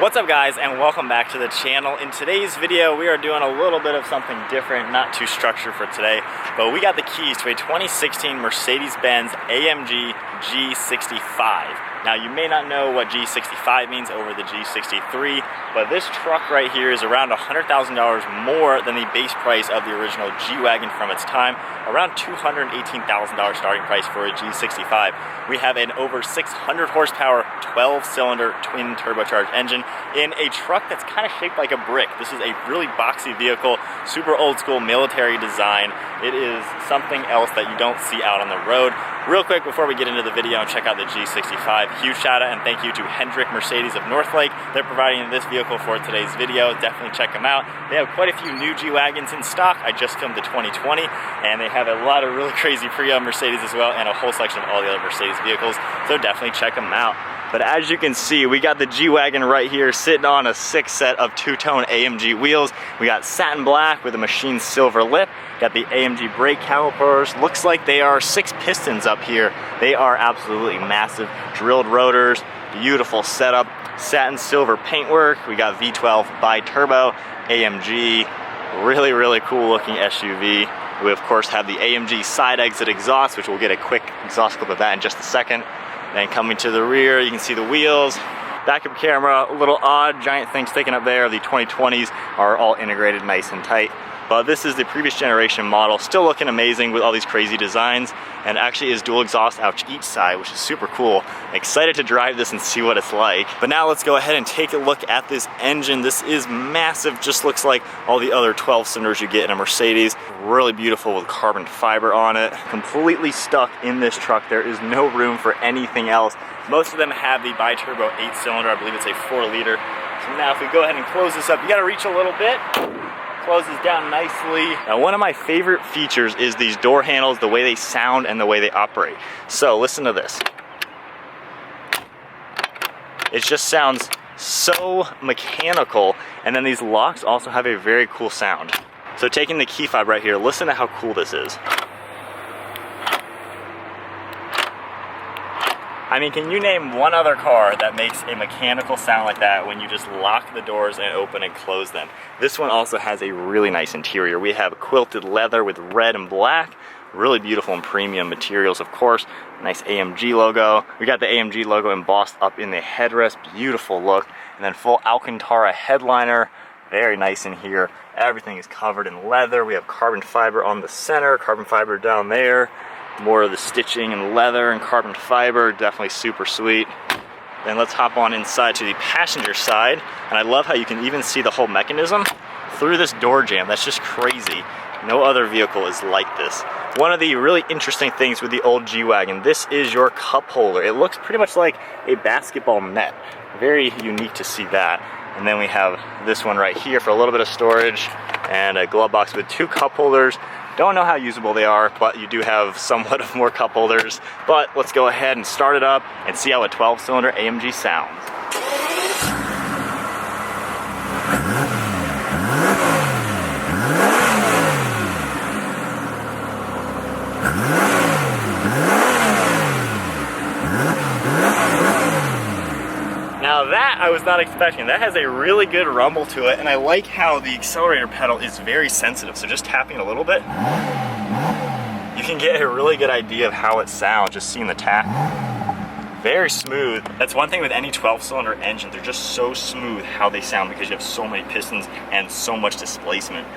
What's up guys, and welcome back to the channel. In today's video we are doing a little bit of something different, not too structured for today, but we got the keys to a 2016 Mercedes Benz AMG G65. Now you may not know what G65 means over the G63, but this truck right here is around $100,000 more than the base price of the original G-Wagon from its time, around $218,000 starting price for a G65. We have an over 600 horsepower, 12-cylinder twin turbocharged engine in a truck that's kind of shaped like a brick. This is a really boxy vehicle, super old school military design. It is something else that you don't see out on the road. Real quick before we get into the video and check out the G65, huge shout out and thank you to Hendrick Mercedes of Northlake. They're providing this vehicle for today's video. Definitely check them out. They have quite a few new G-Wagons in stock. I just filmed the 2020 and they have a lot of really crazy pre-owned Mercedes as well and a whole section of all the other Mercedes vehicles, so definitely check them out. But as you can see, we got the G-Wagon right here sitting on a 6 set of two-tone AMG wheels. We got satin black with a machined silver lip. Got the AMG brake calipers. Looks like they are 6 pistons up here. They are absolutely massive. Drilled rotors, beautiful setup, satin silver paintwork. We got V12 Biturbo, AMG, really cool looking SUV. We of course have the AMG side exit exhaust, which we'll get a quick exhaust clip of that in just a second. Then coming to the rear, you can see the wheels. Backup camera, a little odd, giant thing sticking up there. The 2020s are all integrated nice and tight. But this is the previous generation model, still looking amazing with all these crazy designs, and actually is dual exhaust out each side, which is super cool. Excited to drive this and see what it's like. But now let's go ahead and take a look at this engine. This is massive, just looks like all the other 12 cylinders you get in a Mercedes. Really beautiful with carbon fiber on it. Completely stuck in this truck. There is no room for anything else. Most of them have the Biturbo 8-cylinder, I believe it's a 4-liter. So now if we go ahead and close this up, you gotta reach a little bit. Closes down nicely. Now one of my favorite features is these door handles, the way they sound and the way they operate. So listen to this. It just sounds so mechanical, and then these locks also have a very cool sound. So taking the key fob right here, listen to how cool this is. I mean, can you name one other car that makes a mechanical sound like that when you just lock the doors and open and close them? This one also has a really nice interior. We have quilted leather with red and black. Really beautiful and premium materials, of course. Nice AMG logo. We got the AMG logo embossed up in the headrest. Beautiful look. And then full Alcantara headliner. Very nice in here. Everything is covered in leather. We have carbon fiber on the center, carbon fiber down there. More of the stitching and leather and carbon fiber, definitely super sweet. Then let's hop on inside to the passenger side, and I love how you can even see the whole mechanism through this door jamb. That's just crazy. No other vehicle is like this. One of the really interesting things with the old G-Wagon, this is your cup holder. It looks pretty much like a basketball net. Very unique to see that. And then we have this one right here for a little bit of storage, and a glove box with 2 cup holders. Don't know how usable they are, but you do have somewhat of more cup holders. But let's go ahead and start it up and see how a 12-cylinder AMG sounds. Now that I was not expecting. That has a really good rumble to it, and I like how the accelerator pedal is very sensitive, so just tapping a little bit, you can get a really good idea of how it sounds, just seeing the tap. Very smooth. That's one thing with any 12-cylinder engine, they're just so smooth how they sound because you have so many pistons and so much displacement.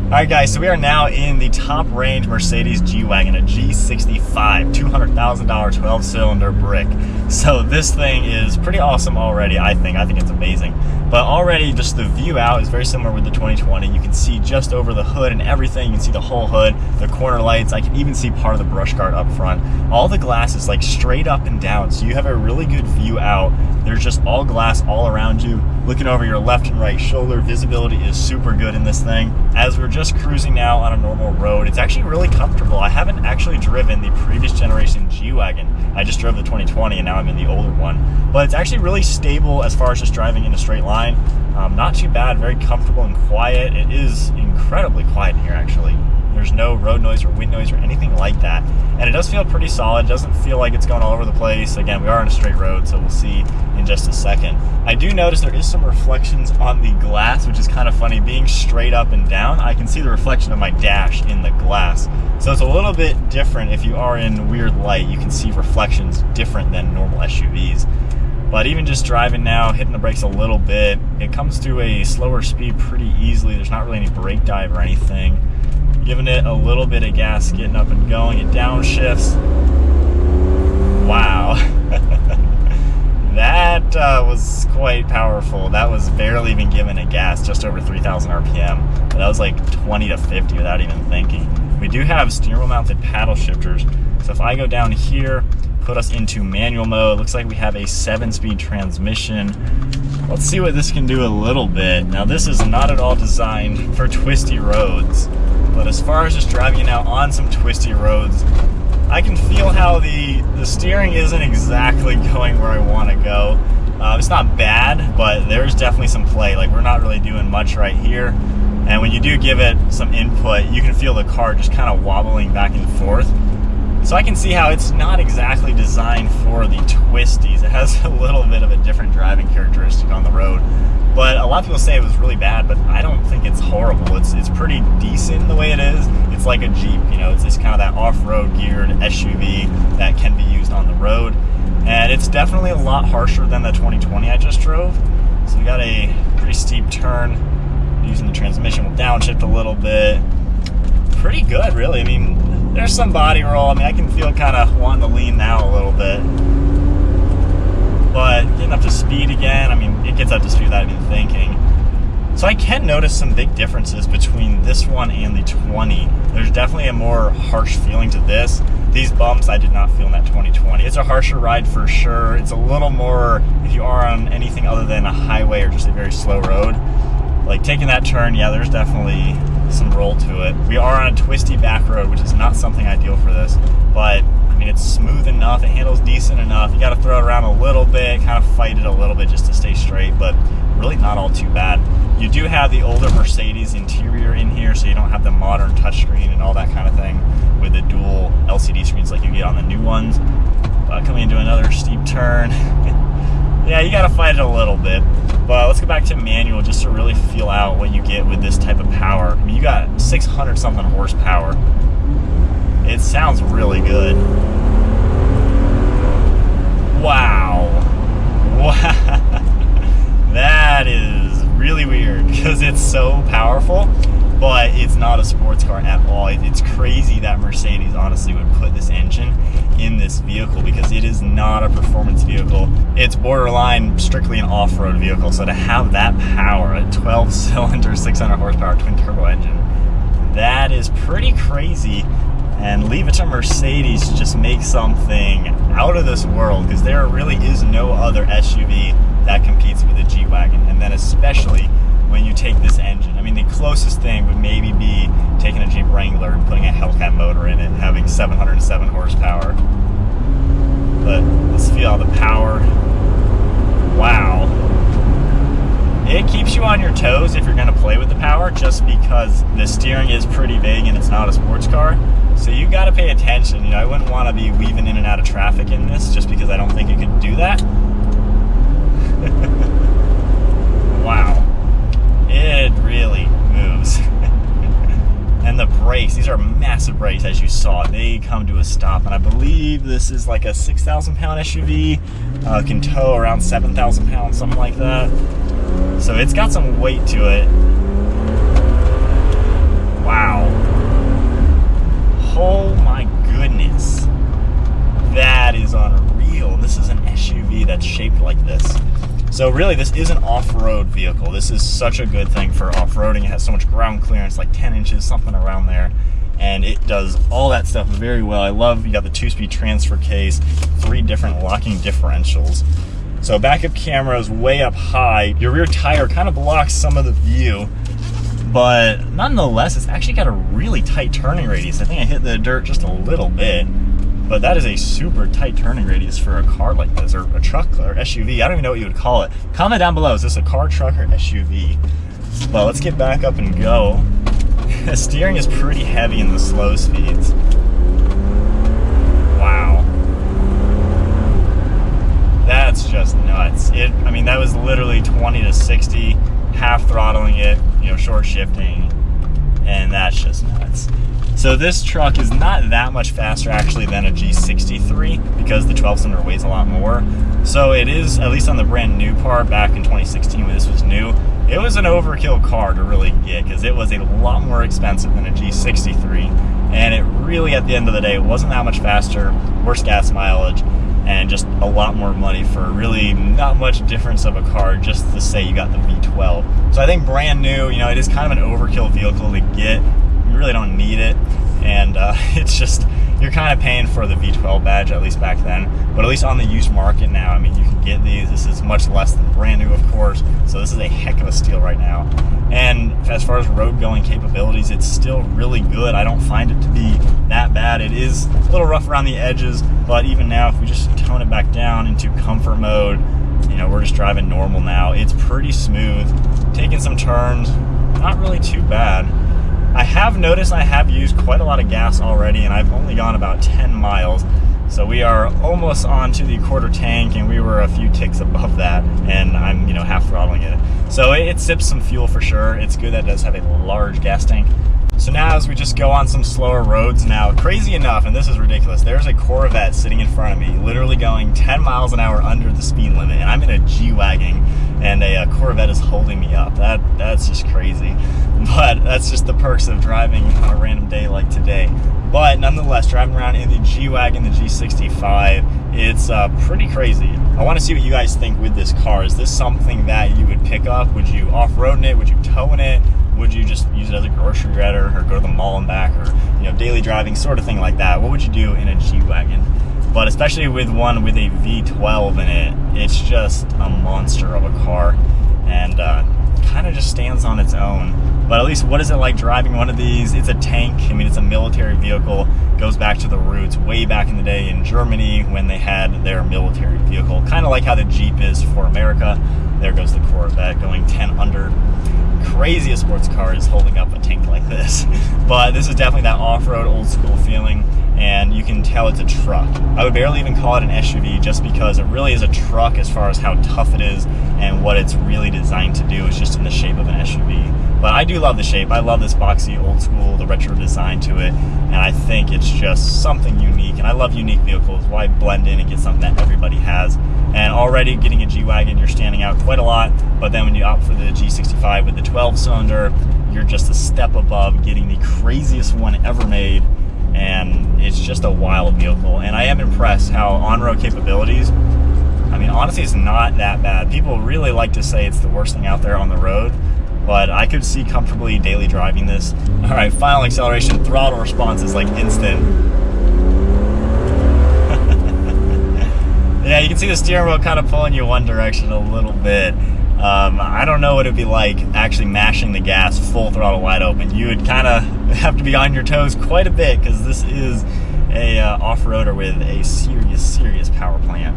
Alright guys, so we are now in the top range Mercedes G-Wagon, a G65, $200,000 12-cylinder brick. So this thing is pretty awesome already, I think it's amazing. But already just the view out is very similar with the 2020. You can see just over the hood and everything. You can see the whole hood, the corner lights. I can even see part of the brush guard up front. All the glass is like straight up and down, so you have a really good view out. There's just all glass all around you. Looking over your left and right shoulder, visibility is super good in this thing. As we're just cruising now on a normal road, it's actually really comfortable. I haven't actually driven the previous generation G-Wagon. I just drove the 2020 and now I'm in the older one. But it's actually really stable as far as just driving in a straight line. Not too bad, very comfortable and quiet. It is incredibly quiet in here actually. There's no road noise or wind noise or anything like that. And it does feel pretty solid. It doesn't feel like it's going all over the place. Again, we are on a straight road, so we'll see in just a second. I do notice there is some reflections on the glass, which is kind of funny. Being straight up and down, I can see the reflection of my dash in the glass. So it's a little bit different. If you are in weird light, you can see reflections different than normal SUVs. But even just driving now, hitting the brakes a little bit, it comes to a slower speed pretty easily. There's not really any brake dive or anything. Giving it a little bit of gas, getting up and going, it downshifts. Wow. That was quite powerful. That was barely even giving it gas, just over 3,000 RPM. But that was like 20 to 50 without even thinking. We do have steering wheel mounted paddle shifters. So if I go down here, put us into manual mode, looks like we have a 7-speed transmission. Let's see what this can do a little bit. Now this is not at all designed for twisty roads, but as far as just driving it now on some twisty roads, I can feel how the steering isn't exactly going where I want to go. It's not bad, but there's definitely some play. Like, we're not really doing much right here. And when you do give it some input, you can feel the car just kind of wobbling back and forth. So I can see how it's not exactly designed for the twisties. It has a little bit of a different driving characteristic on the road. But a lot of people say it was really bad, but I don't think it's horrible. It's pretty decent the way it is. It's like a Jeep, you know, it's just kind of that off-road geared SUV that can be used on the road. And it's definitely a lot harsher than the 2020 I just drove. So we got a pretty steep turn. Using the transmission, we'll downshift a little bit. Pretty good, really. I mean, there's some body roll. I mean, I can feel kind of wanting to lean now a little bit. But getting up to speed again, I mean, it gets up to speed without even thinking. So I can notice some big differences between this one and the 20. There's definitely a more harsh feeling to this. These bumps I did not feel in that 2020. It's a harsher ride for sure. It's a little more, if you are on anything other than a highway or just a very slow road, like taking that turn, yeah, there's definitely some roll to it. We are on a twisty back road, which is not something ideal for this, but I mean, it's smooth enough, it handles decent enough. You got to throw it around a little bit, kind of fight it a little bit just to stay straight, but really not all too bad. You do have the older Mercedes interior in here, so you don't have the modern touchscreen and all that kind of thing with the dual LCD screens like you get on the new ones. Coming into another steep turn. Yeah, you got to fight it a little bit. But let's go back to manual just to really feel out what you get with this type of power. I mean, you got 600 something horsepower. It sounds really good. Wow. Wow. That is really weird because it's so powerful, but it's not a sports car at all. It's crazy that Mercedes honestly would put this engine in this vehicle because it is not a performance vehicle. It's borderline strictly an off-road vehicle. So to have that power, a 12-cylinder, 600 horsepower twin turbo engine, that is pretty crazy. And leave it to Mercedes to just make something out of this world, because there really is no other SUV that competes with a G-Wagon. And then especially when you take this engine. I mean, the closest thing would maybe be taking a Jeep Wrangler and putting a Hellcat motor in it, having 707 horsepower. But let's feel all the power. Wow. It keeps you on your toes if you're going to play with the power, just because the steering is pretty big and it's not a sports car. So you got to pay attention. You know, I wouldn't want to be weaving in and out of traffic in this just because I don't think it could do that. Wow. It really moves. And the brakes, these are massive brakes as you saw. They come to a stop, and I believe this is like a 6,000 pound SUV. Can tow around 7,000 pounds, something like that. So it's got some weight to it. Wow. Oh my goodness. That is unreal. This is an SUV that's shaped like this. So really, this is an off-road vehicle. This is such a good thing for off-roading. It has so much ground clearance, like 10 inches, something around there. And it does all that stuff very well. I love, you got the 2-speed transfer case, 3 different locking differentials. So backup camera is way up high. Your rear tire kind of blocks some of the view, but nonetheless, it's actually got a really tight turning radius. I think I hit the dirt just a little bit, but that is a super tight turning radius for a car like this, or a truck, or SUV. I don't even know what you would call it. Comment down below, is this a car, truck, or SUV? Well, let's get back up and go. The steering is pretty heavy in the slow speeds. Wow. That's just nuts. I mean, that was literally 20 to 60, half throttling it, you know, short shifting, and that's just nuts. So this truck is not that much faster actually than a G63 because the 12-cylinder weighs a lot more. So it is, at least on the brand new part back in 2016 when this was new, it was an overkill car to really get because it was a lot more expensive than a G63. And it really, at the end of the day, it wasn't that much faster, worse gas mileage, and just a lot more money for really not much difference of a car just to say you got the V12. So I think brand new, you know, it is kind of an overkill vehicle to get. You really don't need it, and it's just, you're kind of paying for the V12 badge, at least back then. But at least on the used market now, I mean, you can get these. This is much less than brand new, of course, so this is a heck of a steal right now. And as far as road going capabilities, it's still really good. I don't find it to be that bad. It is a little rough around the edges, but even now, if we just tone it back down into comfort mode, you know, we're just driving normal now. It's pretty smooth, taking some turns, not really too bad. I have noticed I have used quite a lot of gas already, and I've only gone about 10 miles. So we are almost on to the quarter tank, and we were a few ticks above that, and I'm, you know, half throttling it. So it sips some fuel for sure. It's good that it does have a large gas tank. So now as we just go on some slower roads now, crazy enough, and this is ridiculous, there's a Corvette sitting in front of me, literally going 10 miles an hour under the speed limit, and I'm in a G-Wagon, and a Corvette is holding me up. That's just crazy. But that's just the perks of driving on a random day like today. But nonetheless, driving around in the G-Wagon, the G65, it's pretty crazy. I want to see what you guys think with this car. Is this something that you would pick up? Would you off-road in it? Would you tow in it? Would you just use it as a grocery getter or go to the mall and back, or, you know, daily driving, sort of thing like that? What would you do in a G-Wagon? But especially with one with a V12 in it, it's just a monster of a car, and kind of just stands on its own. But at least, what is it like driving one of these? It's a tank. I mean, it's a military vehicle. Goes back to the roots way back in the day in Germany when they had their military vehicle. Kind of like how the Jeep is for America. There goes the Corvette going 10 under. Craziest sports car is holding up a tank like this. But this is definitely that off-road old school feeling, and you can tell it's a truck. I would barely even call it an SUV just because it really is a truck as far as how tough it is and what it's really designed to do. It's just in the shape of an SUV. But I do love the shape. I love this boxy old school, the retro design to it, and I think it's just something unique. And I love unique vehicles. Why blend in and get something that everybody has? And already getting a G-Wagon, you're standing out quite a lot, but then when you opt for the G65 with the 12-cylinder, you're just a step above getting the craziest one ever made, and it's just a wild vehicle. And I am impressed how on-road capabilities, I mean, honestly, it's not that bad. People really like to say it's the worst thing out there on the road, but I could see comfortably daily driving this. All right, final acceleration, throttle response is like instant. Yeah, you can see the steering wheel kind of pulling you one direction a little bit. I don't know what it'd be like actually mashing the gas full throttle wide open. You would kind of have to be on your toes quite a bit because this is a off-roader with a serious power plant.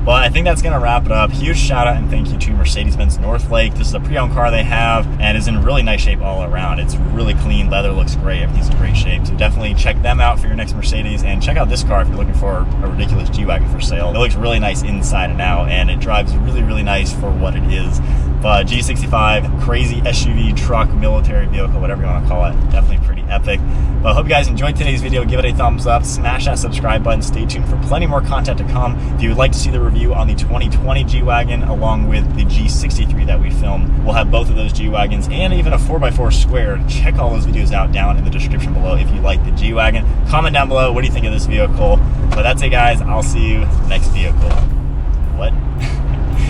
But I think that's going to wrap it up. Huge shout out and thank you to Mercedes Benz Northlake. This is a pre-owned car they have and is in really nice shape all around. It's really clean, leather looks great, everything's in great shape. So definitely check them out for your next Mercedes, and check out this car if you're looking for a ridiculous G-Wagon for sale. It looks really nice inside and out, and it drives really nice for what it is. But G65, crazy SUV, truck, military vehicle, whatever you want to call it, definitely pretty epic. But I hope you guys enjoyed today's video. Give it a thumbs up, smash that subscribe button, stay tuned for plenty more content to come. If you would like to see the review on the 2020 G-Wagon along with the G63 that we filmed, we'll have both of those G-Wagons and even a 4x4 square. Check all those videos out down in the description below if you like the G-Wagon. Comment down below, what do you think of this vehicle? But that's it, guys. I'll see you next vehicle. What?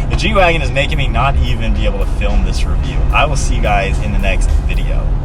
The G-Wagon is making me not even be able to film this review. I will see you guys in the next video.